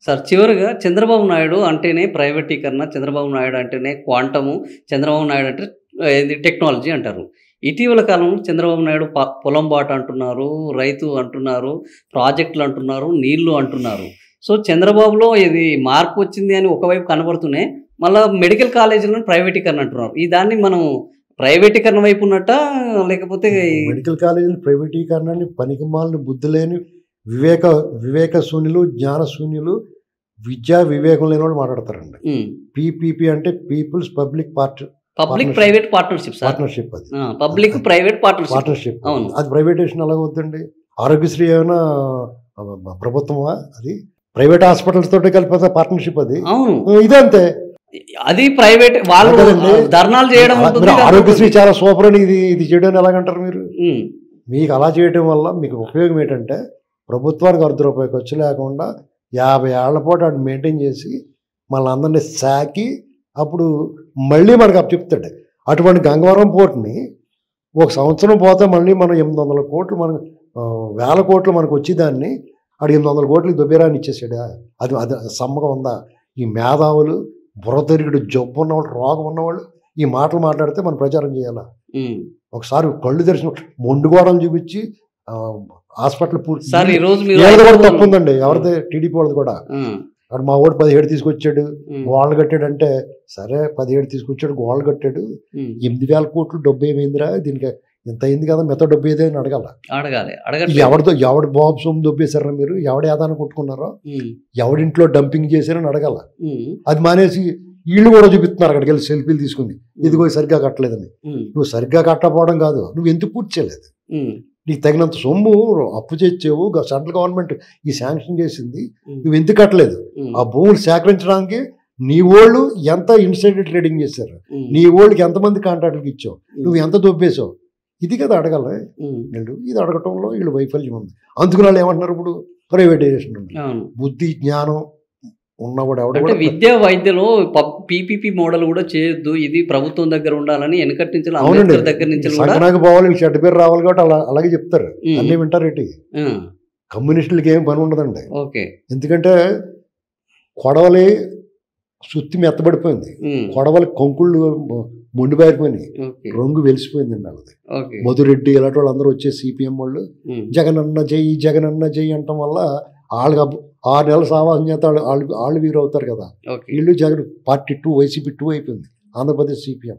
Sir చివరగా చంద్రబాబు నాయుడు అంటేనే ప్రైవేటీకరణ, చంద్రబాబు నాయుడు అంటేనే క్వాంటము, చంద్రబాబు నాయుడు అంటే ఏది టెక్నాలజీ అంటారు. ఇటీవల కాలంలో చంద్రబాబు నాయుడు పొలం బాట అంటున్నారు, రైతు అంటున్నారు, ప్రాజెక్టులు అంటున్నారు, నీళ్లు అంటున్నారు. సో చంద్రబాబులో ఇది మార్పు వచ్చింది అని ఒకవైపు కనబడుతూనే మళ్ళా మెడికల్ కాలేజీలను ప్రైవేటీకరణ అంటున్నారు. ఈ దాన్ని మనం ప్రైవేటీకరణ వైపు ఉన్నట్టా లేకపోతే మెడికల్ కాలేజీలు ప్రైవేటీకరణని పనికిమాలిన బుద్ధి లేని వివేక శూన్యులు, జ్ఞాన శూన్యులు, విద్యా వివేకం లేని వాళ్ళు మాట్లాడతారండి. పీపీపీ అంటే peoples public public private partnership అది పబ్లిక్ ప్రైవేట్ పార్ట్నర్షిప్. అది ప్రైవేటేషన్ ఎలా అవుతుందండి? ఆరోగ్యశ్రీ ఏమైనా ప్రభుత్వమా? అది ప్రైవేట్ హాస్పిటల్స్ తోటి కలిపి పార్ట్నర్షిప్. అది ఇదంతే, అది ప్రైవేట్ వాళ్ళు ధర్నాలు చేయడం. ఆరోగ్యశ్రీ చాలా సూపర్ అని ఇది చేయడం ఎలాగంటారు మీరు? మీకు అలా చేయడం వల్ల మీకు ఉపయోగం ఏంటంటే ప్రభుత్వానికి ₹1 ఖర్చు లేకుండా 50 ఏళ్ల పాటు వాడు మెయింటైన్ చేసి మళ్ళీ అందరినీ సాకి అప్పుడు మళ్ళీ మనకు చెప్తాడు. అటువంటి గంగవరం పోర్టుని ఒక సంవత్సరం పోతే మళ్ళీ మనం 800 కోట్లు, మన 1000 కోట్లు మనకు వచ్చేదాన్ని ఆడు 800 కోట్లు దుబ్బేరాన్ని ఇచ్చేసాడు. అది సమ్మగా ఉందా? ఈ మేధావులు, బుర్రతిరుగుడు, జబ్బు ఉన్నవాళ్ళు, రోగం ఉన్నవాళ్ళు ఈ మాటలు మాట్లాడితే మనం ప్రచారం చేయాలా? ఒకసారి కళ్ళు తెరిచిన మొండుగోడలు చూపించి హాస్పిటల్ పూర్తి తప్పు ఉందండి. ఎవరిదే? టీడీపీ వాళ్ళది కూడా. అక్కడ మా వాడు 17 తీసుకొచ్చాడు, గోళ్ళు కట్టాడు అంటే సరే 17 తీసుకొచ్చాడు, గోళ్ళు కట్టాడు, 8,000 కోట్లు డబ్బు ఏమైందిరా దీనికి? ఇంత అయింది కదా, మిగతా డబ్బు ఏదైనా అడగాలి. ఎవడి బాబు సొమ్ము దొబ్బేశారా మీరు? ఎవడ ఏదాన్ని కొట్టుకున్నారో, ఎవడింట్లో డంపింగ్ చేశారని అడగాల. అది మానేసి వీళ్ళు కూడా చూపిస్తున్నారు అక్కడికి వెళ్ళి సెల్ఫీలు తీసుకుని, ఇదిగో సరిగ్గా కట్టలేదని. నువ్వు సరిగ్గా కట్టకపోవడం కాదు, నువ్వు ఎందుకు పూర్తి చేయలేదు? నీకు తగినంత సొమ్ము అప్పు చేసావు, సెంట్రల్ గవర్నమెంట్ ఈ శాంక్షన్ చేసింది, నువ్వు ఎందుకు కట్టలేదు? ఆ భూములు సేకరించడానికి నీ వాళ్ళు ఎంత ఇన్సైడర్ ట్రేడింగ్ చేశారు, నీ వాళ్ళకి ఎంతమంది కాంట్రాక్టులకు ఇచ్చావు, నువ్వు ఎంత దొబ్బేసావు, ఇది కదా అడగాల వీళ్ళు. ఇది అడగటంలో వీళ్ళు వైఫల్యం ఉంది. అందుకు వాళ్ళు ఏమంటున్నారు ఇప్పుడు? ప్రైవేటైజేషన్ ఉంది. బుద్ధి జ్ఞానం ఉన్నవాడు ఎవడ విద్యా వైద్యలో పీపీపీ మోడల్ కూడా చేయొద్దు, ఇది ప్రభుత్వం దగ్గర ఉండాలని వెనకటి నుంచి దగ్గర నుంచి సంకనాకి పోవాలి, చెడ్డ పేరు రావాలి కాబట్టి అలాగే చెప్తారు. అన్నీ వింటారు. ఏంటి కమ్యూనిస్టులకి ఏం పని ఉండదండి. ఎందుకంటే కొడవలి సుత్తి మెత్తబడిపోయింది, కొడవలి కొంకుళ్ళు మొండిబారిపోయినాయి, రంగు వెలిసిపోయిందండి వాళ్ళది. మధురెడ్డి ఇలాంటి వాళ్ళు అందరూ వచ్చే సిపిఎం వాళ్ళు జగనన్న జై జగనన్న జై అంటం వల్ల వాళ్ళకి 6 నెలల సావాసం చేత వాళ్ళు వీరు అవుతారు కదా. వీళ్ళు జగన్ పార్టీ 2 వైసీపీ 2 అయిపోయింది, ఆంధ్రప్రదేశ్ సిపిఎం.